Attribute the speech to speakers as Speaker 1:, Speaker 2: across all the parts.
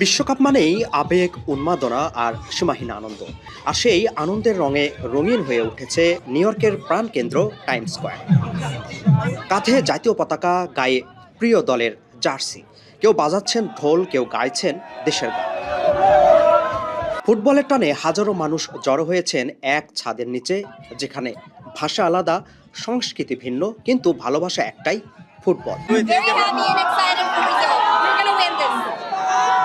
Speaker 1: বিশ্বকাপ মানেই আবেগ, উন্মাদনা আর সীমাহীন আনন্দ। আর সেই আনন্দের রঙে রঙিন হয়ে উঠেছে নিউ ইয়র্কের প্রাণকেন্দ্র টাইমস স্কয়ার। কাঁধে জাতীয় পতাকা, গায়ে প্রিয় দলের জার্সি, কেউ বাজাচ্ছেন ঢোল, কেউ গাইছেন দেশের গান। ফুটবলের টানে হাজারো মানুষ জড়ো হয়েছেন এক ছাদের নিচে, যেখানে ভাষা আলাদা, সংস্কৃতি ভিন্ন, কিন্তু ভালোবাসা একটাই, football.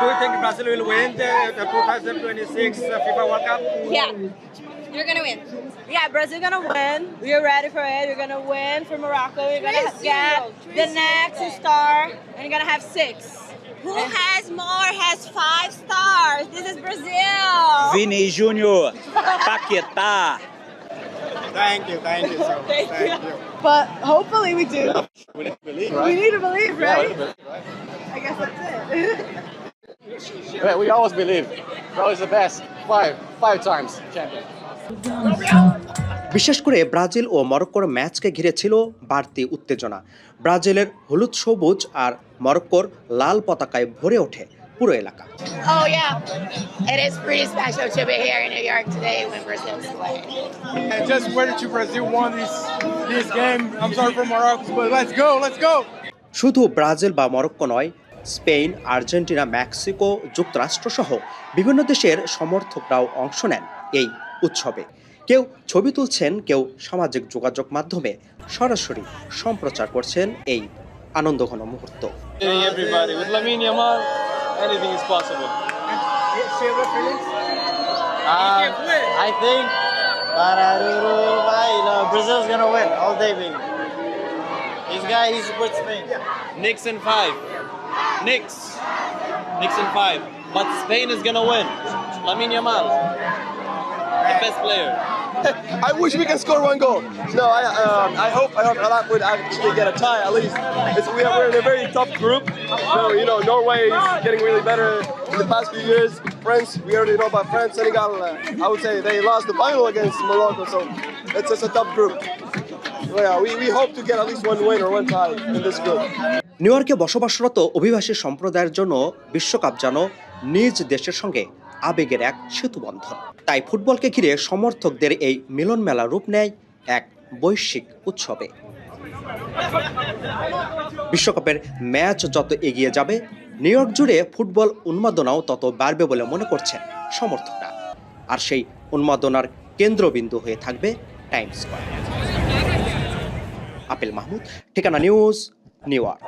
Speaker 2: Do you think Brazil will win the 2026 FIFA World Cup?
Speaker 3: Yeah, you're gonna win.
Speaker 4: Yeah, Brazil gonna win. We're ready for it. We're gonna win for Morocco. We're gonna get the next star, and you're gonna have 6. Who has more? Has 5 stars. This is Brazil.
Speaker 5: Vini Junior, Paquetá.
Speaker 2: Thank you so much. Thank you.
Speaker 4: But hopefully we do.
Speaker 2: We need to believe,
Speaker 4: We need to believe, right?
Speaker 2: right?
Speaker 4: I guess that's it.
Speaker 6: Yeah, we always believe. We're always the best. Five times champion.
Speaker 1: বিশেষ করে Brazil ও মরক্কোর ম্যাচকে ঘিরে ছিল বাড়তি উত্তেজনা। ব্রাজিলের হলুদ সবুজ আর মরক্কোর লাল পতাকায় ভরে ওঠে পুরো এলাকা।
Speaker 3: Oh yeah, it is pretty special to be here in New York today when Brazil's playing.
Speaker 2: And just waited to Brazil won this game. I'm sorry for Morocco, but let's go.
Speaker 1: শুধু Brazil বা Morocco নয়, Spain, Argentina, Mexico, যুক্তরাষ্ট্র সহ বিভিন্ন দেশের সমর্থকরাও অংশ নেন এই উৎসবে। কেউ ছবি তুলছেন, কেউ সামাজিক যোগাযোগ মাধ্যমে সরাসরি সম্প্রচার করছেন এই আনন্দঘন মুহূর্ত।
Speaker 6: Everybody with Lamine Yamal, anything is possible.
Speaker 2: Share your feelings.
Speaker 7: I think Brazil's gonna win all day, baby. This guy, he supports Spain.
Speaker 5: Knicks in 5. Knicks in 5. But Spain is gonna win. Lamine Yamal, the best player.
Speaker 6: I wish we can score one goal. No, I hope Iraq would actually get a tie at least. We're in a very tough group. So Norway is getting really better in the past few years. France, we already know about France. Senegal, I would say they lost the final against Morocco, so it's just a tough group. So yeah, we hope to get at least one win or one tie in this group.
Speaker 1: New ইয়র্কে বসবাসরত অভিবাসী সম্প্রদায়ের জন্য বিশ্বকাপ যেন নিজ দেশের সঙ্গে আবেগের এক সেতুবন্ধন। তাই ফুটবলকে ঘিরে সমর্থকদের এই মিলন মেলা রূপ নেয় এক বৈশ্বিক উৎসবে। বিশ্বকাপের ম্যাচ যত এগিয়ে যাবে, নিউ ইয়র্ক জুড়ে ফুটবল উন্মাদনাও তত বাড়বে বলে মনে করছেন সমর্থকরা। আর সেই উন্মাদনার কেন্দ্রবিন্দু হয়ে থাকবে টাইমস স্কয়ার। আপিল মাহমুদ, ঠিকানা নিউজ, নিউ ইয়র্ক।